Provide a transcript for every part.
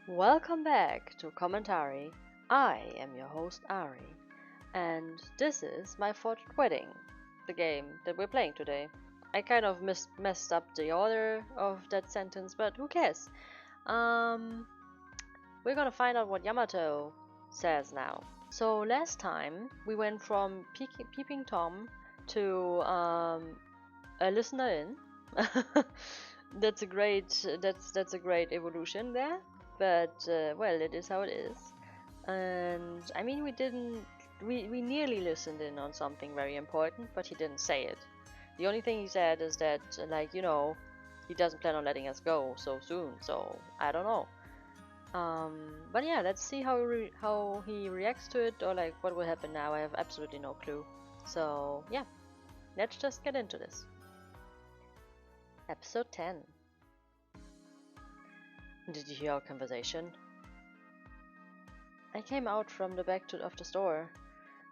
Welcome back to Commentary. I am your host Ari, and this is my fourth wedding, the game that we're playing today. I kind of messed up the order of that sentence, but who cares? We're gonna find out what Yamato says now. So last time we went from Peeping Tom to a listener in. That's a great evolution there. But well, it is how it is. And I mean, we nearly listened in on something very important, but he didn't say it. The only thing he said is that, like, he doesn't plan on letting us go so soon. So I don't know. But yeah, let's see how he reacts to it, or like what will happen now. I have absolutely no clue. So yeah, let's just get into this. Episode 10. Did you hear our conversation? I came out from the back of the store.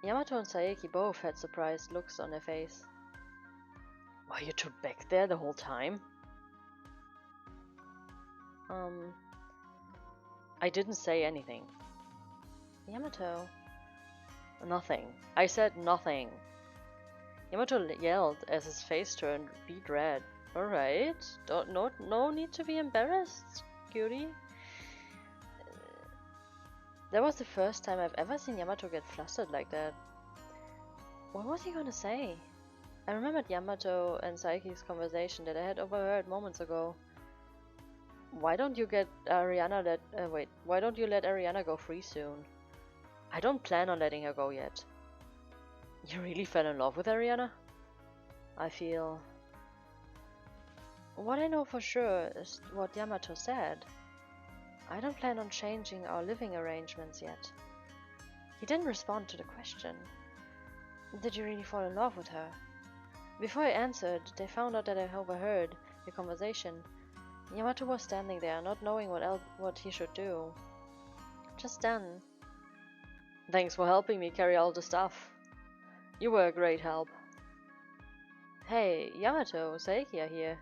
Yamato and Saeki both had surprised looks on their face. Were you two back there the whole time? I didn't say anything. Yamato. Nothing. I said nothing. Yamato yelled as his face turned beet red. Alright, no need to be embarrassed, cutie. That was the first time I've ever seen Yamato get flustered like that. What was he gonna say? I remembered Yamato and Saeki's conversation that I had overheard moments ago. Why don't you let Ariana go free soon? I don't plan on letting her go yet. You really fell in love with Ariana? I feel... What I know for sure is what Yamato said. I don't plan on changing our living arrangements yet. He didn't respond to the question. Did you really fall in love with her? Before I answered, they found out that I overheard the conversation. Yamato was standing there, not knowing what he should do. Just then. Thanks for helping me carry all the stuff. You were a great help. Hey, Yamato, Saeki are here.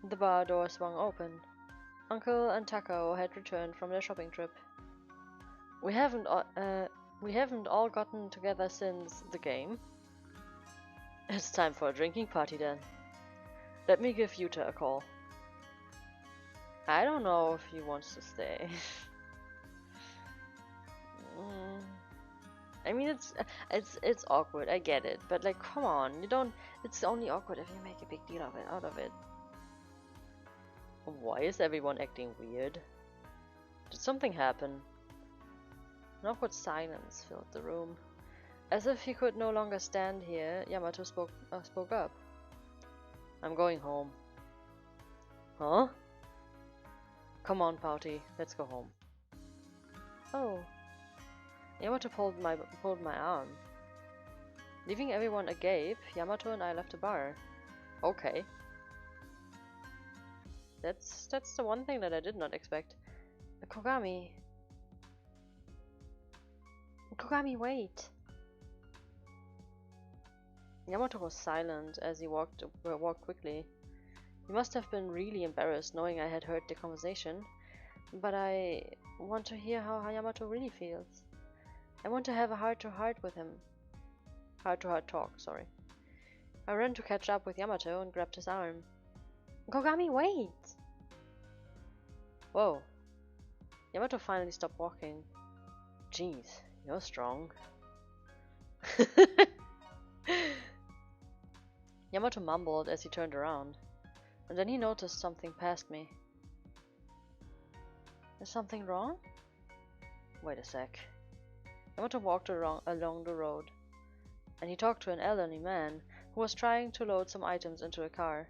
The bar door swung open. Uncle and Takao had returned from their shopping trip. We haven't all gotten together since the game. It's time for a drinking party then. Let me give Yuta a call. I don't know if he wants to stay. I mean, it's awkward. I get it, but like, come on, you don't. It's only awkward if you make a big deal out of it. Why is everyone acting weird? Did something happen? An awkward silence filled the room. As if he could no longer stand here, Yamato spoke up. I'm going home. Huh? Come on, Pouty, let's go home. Oh. Yamato pulled my arm. Leaving everyone agape, Yamato and I left the bar. Okay. That's the one thing that I did not expect. Kougami. Kougami, wait. Yamato was silent as he walked quickly. He must have been really embarrassed knowing I had heard the conversation, but I want to hear how Yamato really feels. I want to have a heart-to-heart with him. Heart-to-heart talk, sorry. I ran to catch up with Yamato and grabbed his arm. Kougami, wait! Whoa. Yamato finally stopped walking. Jeez, you're strong. Yamato mumbled as he turned around, and then he noticed something past me. Is something wrong? Wait a sec. Yamato walked along the road, and he talked to an elderly man who was trying to load some items into a car.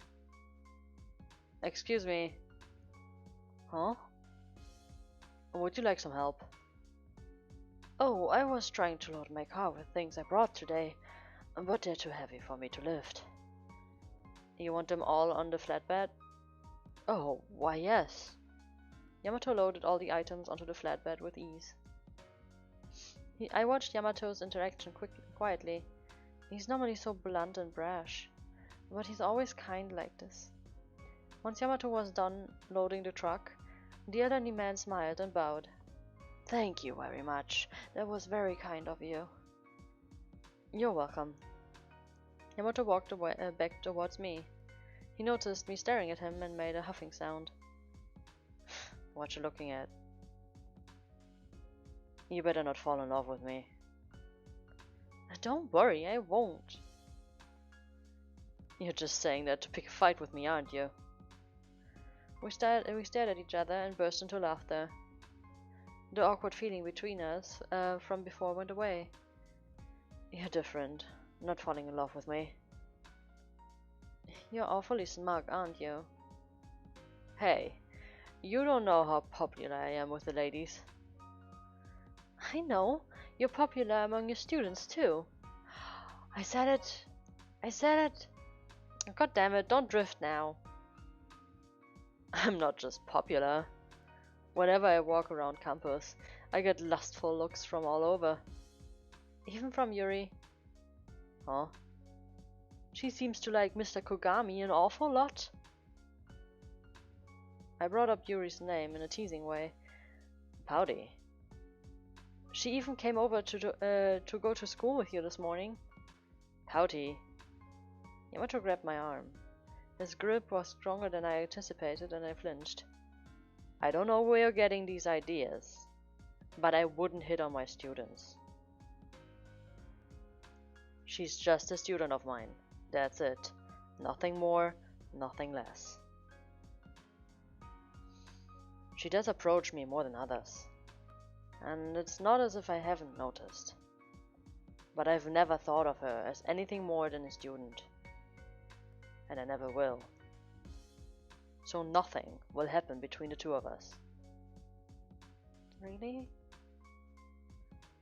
Excuse me. Huh? Would you like some help? Oh, I was trying to load my car with things I brought today, but they're too heavy for me to lift. You want them all on the flatbed? Oh, why yes. Yamato loaded all the items onto the flatbed with ease. I watched Yamato's interaction quietly. He's normally so blunt and brash, but he's always kind like this. Once Yamato was done loading the truck, The elderly man smiled and bowed. Thank you very much. That was very kind of you. You're welcome. Yamato walked away, back towards me. He noticed me staring at him and made a huffing sound. What you looking at? You better not fall in love with me. Don't worry, I won't. You're just saying that to pick a fight with me, aren't you? We stared at each other and burst into laughter. The awkward feeling between us from before went away. You're different. Not falling in love with me. You're awfully smug, aren't you? Hey, you don't know how popular I am with the ladies. I know. You're popular among your students, too. I said it. I said it. God damn it, don't drift now. I'm not just popular. Whenever I walk around campus, I get lustful looks from all over. Even from Yuri. Huh? She seems to like Mr. Kougami an awful lot. I brought up Yuri's name in a teasing way. Pouty. She even came over to go to school with you this morning. Pouty. Yamato grabbed my arm. His grip was stronger than I anticipated and I flinched. I don't know where you're getting these ideas, but I wouldn't hit on my students. She's just a student of mine. That's it. Nothing more, nothing less. She does approach me more than others. And it's not as if I haven't noticed. But I've never thought of her as anything more than a student. And I never will. So nothing will happen between the two of us. Really?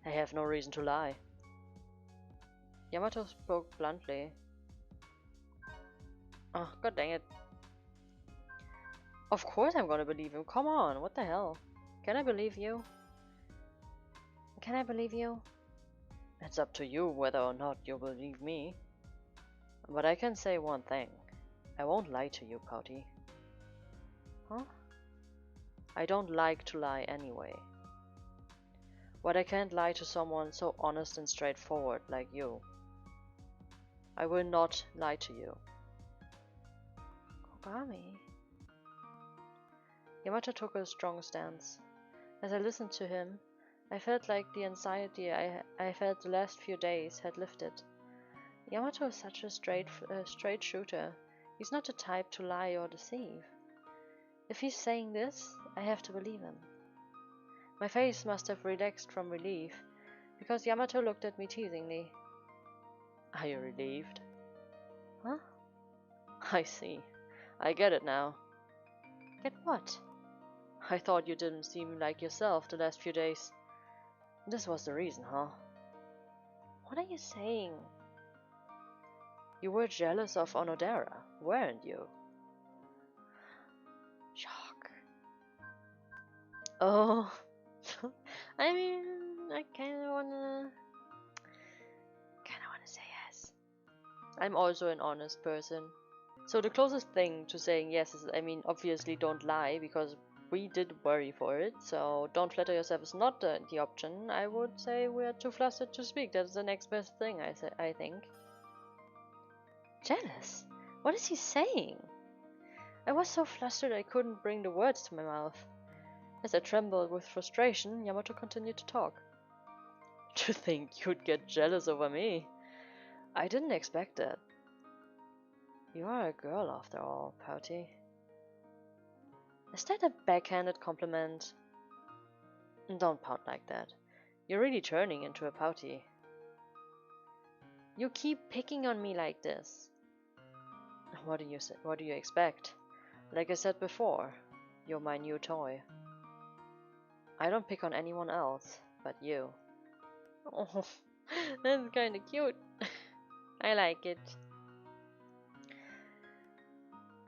I have no reason to lie. Yamato spoke bluntly. Oh, god dang it. Of course I'm gonna believe him. Come on, what the hell? Can I believe you? Can I believe you? It's up to you whether or not you believe me. But I can say one thing. I won't lie to you, Pouty. Huh? I don't like to lie anyway. But I can't lie to someone so honest and straightforward like you. I will not lie to you. Kougami? Yamato took a strong stance. As I listened to him, I felt like the anxiety I felt the last few days had lifted. Yamato is such a straight shooter. He's not the type to lie or deceive. If he's saying this, I have to believe him. My face must have relaxed from relief, because Yamato looked at me teasingly. Are you relieved? Huh? I see. I get it now. Get what? I thought you didn't seem like yourself the last few days. This was the reason, huh? What are you saying? You were jealous of Onodera, weren't you? Shock. Oh. I mean, I kinda wanna say yes. I'm also an honest person. So the closest thing to saying yes is, obviously don't lie, because we did worry for it, so don't flatter yourself is not the option. I would say we are too flustered to speak. That's the next best thing, I think. Jealous? What is he saying? I was so flustered I couldn't bring the words to my mouth. As I trembled with frustration, Yamato continued to talk. To think you'd get jealous over me. I didn't expect that. You are a girl after all, Pouty. Is that a backhanded compliment? Don't pout like that. You're really turning into a Pouty. You keep picking on me like this. What do you expect? Like I said before, you're my new toy. I don't pick on anyone else but you. Oh, that's kinda cute. I like it.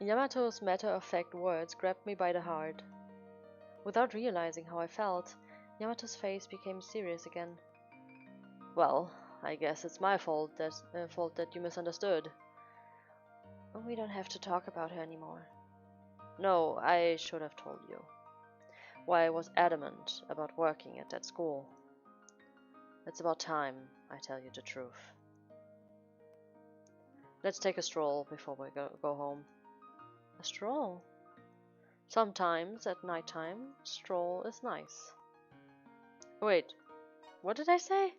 Yamato's matter-of-fact words grabbed me by the heart. Without realizing how I felt, Yamato's face became serious again. Well, I guess it's my fault that you misunderstood. We don't have to talk about her anymore. No, I should have told you. why I was adamant about working at that school. It's about time I tell you the truth. Let's take a stroll before we go home. A stroll? Sometimes at nighttime, stroll is nice. Wait, what did I say?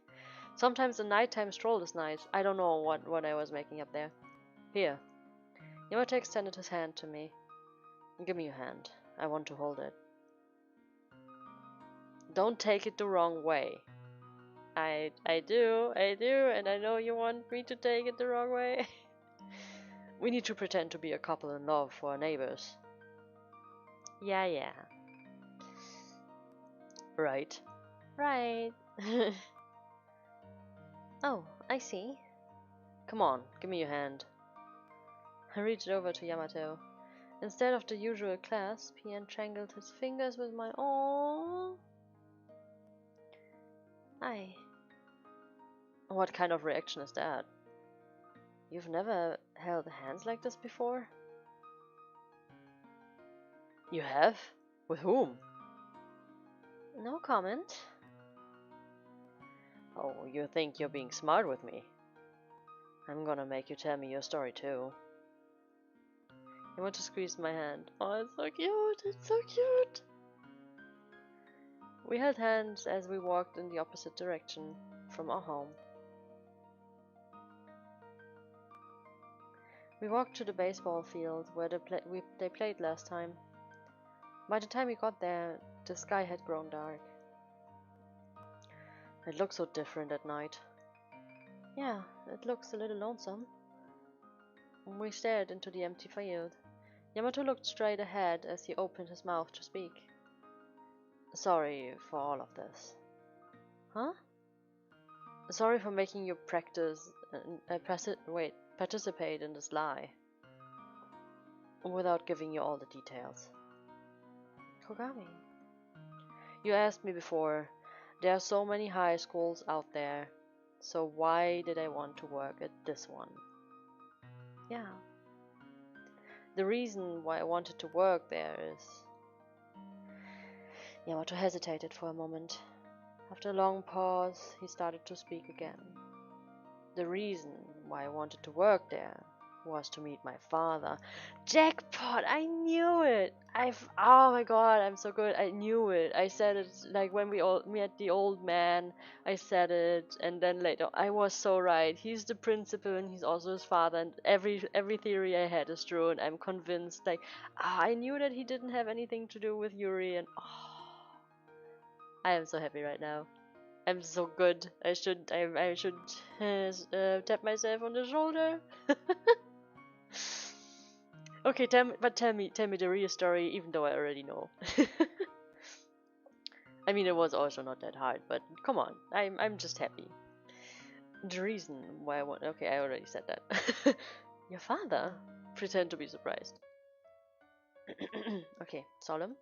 Sometimes a nighttime stroll is nice. I don't know what I was making up there. Here. Yamato extended his hand to me. Give me your hand. I want to hold it. Don't take it the wrong way. I do, and I know you want me to take it the wrong way. We need to pretend to be a couple in love for our neighbors. Yeah. Right. Right. Oh, I see. Come on, give me your hand. I reached over to Yamato. Instead of the usual clasp, he entrangled his fingers with my own. Aye. What kind of reaction is that? You've never held hands like this before? You have? With whom? No comment. Oh, you think you're being smart with me? I'm gonna make you tell me your story too. You want to squeeze my hand. Oh, it's so cute! It's so cute! We held hands as we walked in the opposite direction from our home. We walked to the baseball field where they played last time. By the time we got there, the sky had grown dark. It looks so different at night. Yeah, it looks a little lonesome. We stared into the empty field. Yamato looked straight ahead as he opened his mouth to speak. Sorry for all of this. Huh? Sorry for making you participate in this lie. Without giving you all the details. Kougami. You asked me before, there are so many high schools out there, so why did I want to work at this one? Yeah. The reason why I wanted to work there is... Yamato hesitated for a moment. After a long pause, he started to speak again. The reason why I wanted to work there was to meet my father. Jackpot! I knew it! Oh my god, I'm so good. I knew it. I said it like when we all met the old man. I said it, and then later I was so right. He's the principal and he's also his father, and every theory I had is true, and I'm convinced. Like, I knew that he didn't have anything to do with Yuri, and I am so happy right now. I'm so good. I should tap myself on the shoulder. Okay, tell me the real story, even though I already know. I mean, it was also not that hard, but come on, I'm just happy. The reason why I want... Okay, I already said that. Your father? Pretend to be surprised. Okay, solemn.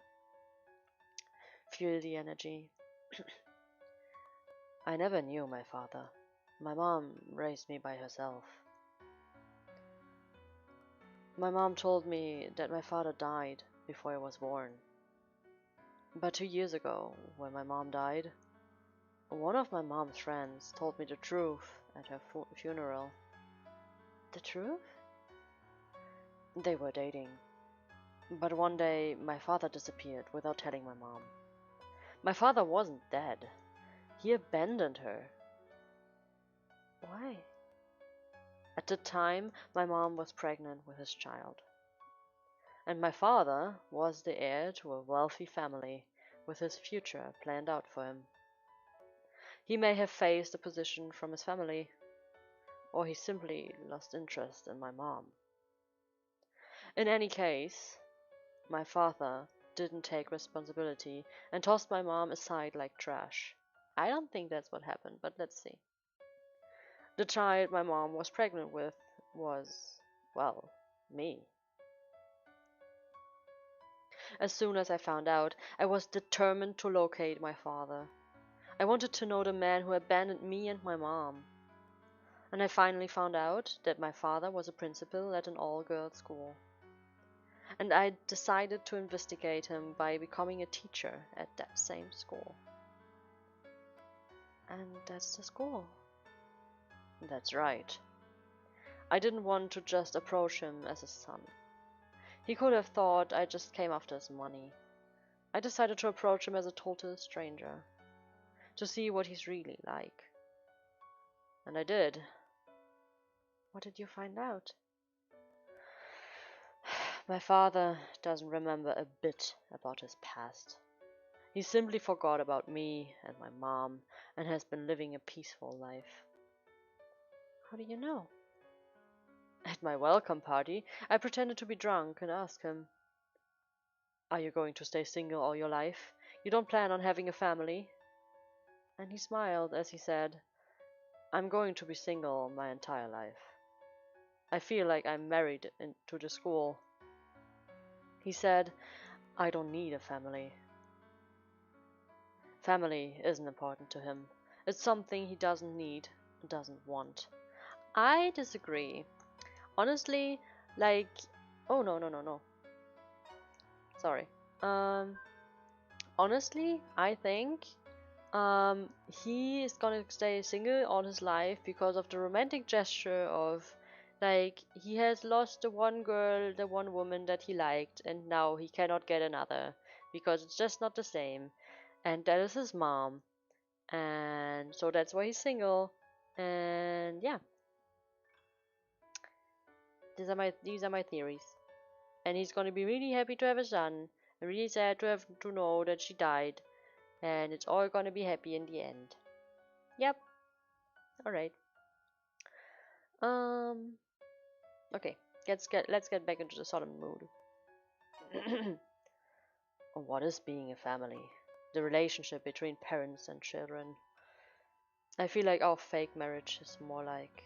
Feel the energy. I never knew my father. My mom raised me by herself. My mom told me that my father died before I was born. But 2 years ago, when my mom died, one of my mom's friends told me the truth at her funeral. The truth? They were dating. But one day, my father disappeared without telling my mom. My father wasn't dead. He abandoned her. Why? At the time, my mom was pregnant with his child. And my father was the heir to a wealthy family, with his future planned out for him. He may have faced opposition from his family, or he simply lost interest in my mom. In any case, my father didn't take responsibility and tossed my mom aside like trash. I don't think that's what happened, but let's see. The child my mom was pregnant with was, well, me. As soon as I found out, I was determined to locate my father. I wanted to know the man who abandoned me and my mom. And I finally found out that my father was a principal at an all-girls school. and I decided to investigate him by becoming a teacher at that same school. And that's the school. That's right. I didn't want to just approach him as a son. He could have thought I just came after his money. I decided to approach him as a total stranger, to see what he's really like. And I did. What did you find out? My father doesn't remember a bit about his past. He simply forgot about me and my mom and has been living a peaceful life. How do you know? At my welcome party, I pretended to be drunk and asked him, "Are you going to stay single all your life? You don't plan on having a family?" And he smiled as he said, "I'm going to be single my entire life. I feel like I'm married to the school." He said, "I don't need a family." Family isn't important to him. It's something he doesn't need, doesn't want. I disagree. Honestly, like, oh no. Sorry. Honestly, I think he is gonna stay single all his life because of the romantic gesture of, like, he has lost the one girl, the one woman that he liked, and now he cannot get another because it's just not the same. And that is his mom. And so that's why he's single. And yeah, these are my theories. And he's gonna be really happy to have a son, and really sad to know that she died. And it's all gonna be happy in the end. Yep. Alright. Um okay. Let's get back into the solemn mood. What is being a family? The relationship between parents and children. I feel like our fake marriage is more like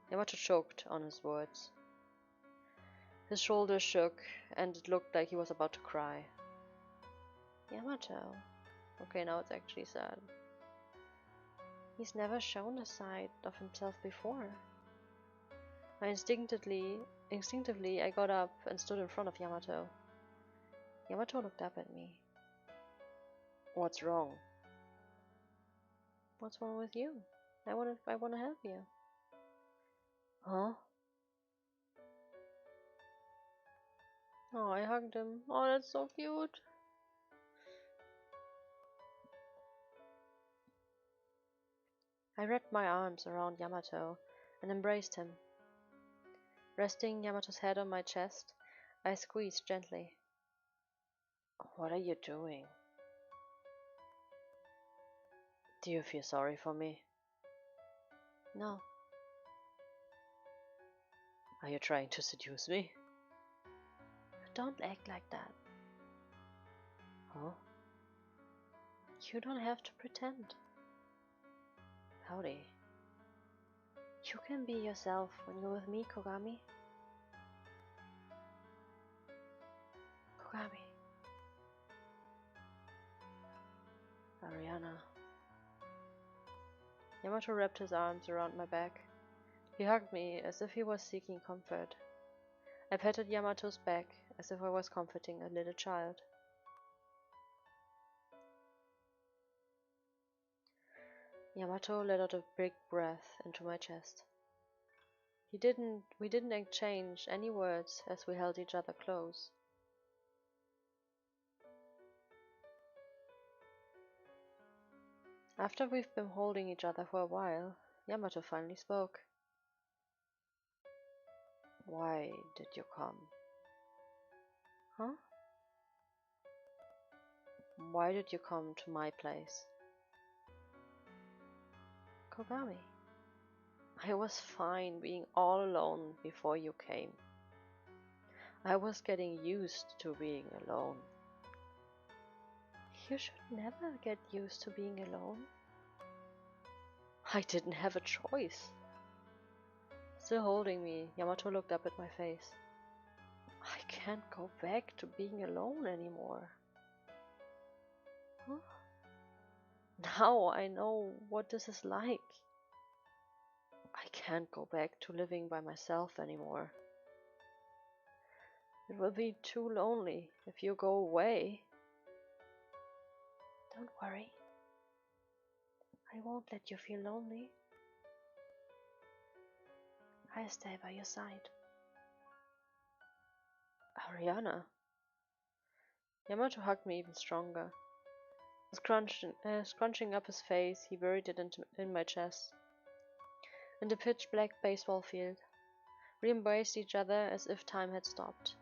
Yamato choked on his words. His shoulders shook, and it looked like he was about to cry. Yamato. Okay, now it's actually sad. He's never shown a side of himself before. Instinctively, I got up and stood in front of Yamato. Yamato looked up at me. What's wrong? What's wrong with you? I wanna help you. Huh? Oh, I hugged him. Oh, that's so cute. I wrapped my arms around Yamato and embraced him. Resting Yamato's head on my chest, I squeezed gently. What are you doing? Do you feel sorry for me? No. Are you trying to seduce me? Don't act like that. Huh? You don't have to pretend. Howdy. You can be yourself when you're with me, Kougami. Kougami. Ariana. Yamato wrapped his arms around my back. He hugged me as if he was seeking comfort. I patted Yamato's back as if I was comforting a little child. Yamato let out a big breath into my chest. We didn't exchange any words as we held each other close. After we've been holding each other for a while, Yamato finally spoke. Why did you come? Huh? Why did you come to my place? Kougami. I was fine being all alone before you came. I was getting used to being alone. You should never get used to being alone. I didn't have a choice. Still holding me, Yamato looked up at my face. I can't go back to being alone anymore. Huh? Now I know what this is like. I can't go back to living by myself anymore. It will be too lonely if you go away. Don't worry. I won't let you feel lonely. I'll stay by your side. Ariana. Yamato hugged me even stronger. Scrunching up his face, he buried it in my chest. In the pitch-black baseball field, we embraced each other as if time had stopped.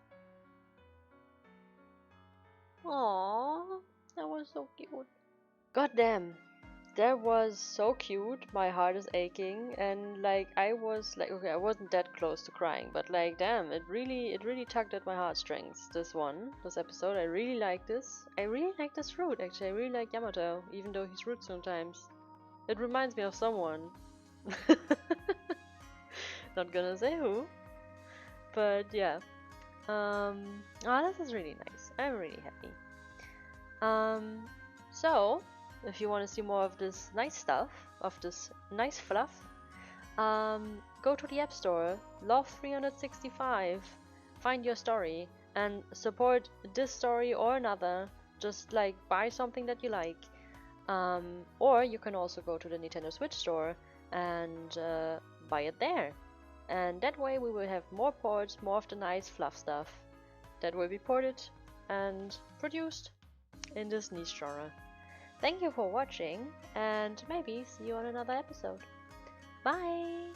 Aww, that was so cute. Goddamn, that was so cute. My heart is aching, and like I was like, okay, I wasn't that close to crying, but like, damn, it really tugged at my heartstrings. This episode, I really like this. I really like this fruit. Actually, I really like Yamato, even though he's rude sometimes. It reminds me of someone. Not gonna say who, but yeah. Oh, this is really nice. I'm really happy. So if you want to see more of this nice stuff, of this nice fluff, go to the App Store, Love 365, find your story, and support this story or another. Just like buy something that you like. Or you can also go to the Nintendo Switch store and buy it there. And that way we will have more ports, more of the nice fluff stuff that will be ported and produced in this niche genre. Thank you for watching, and maybe see you on another episode. Bye!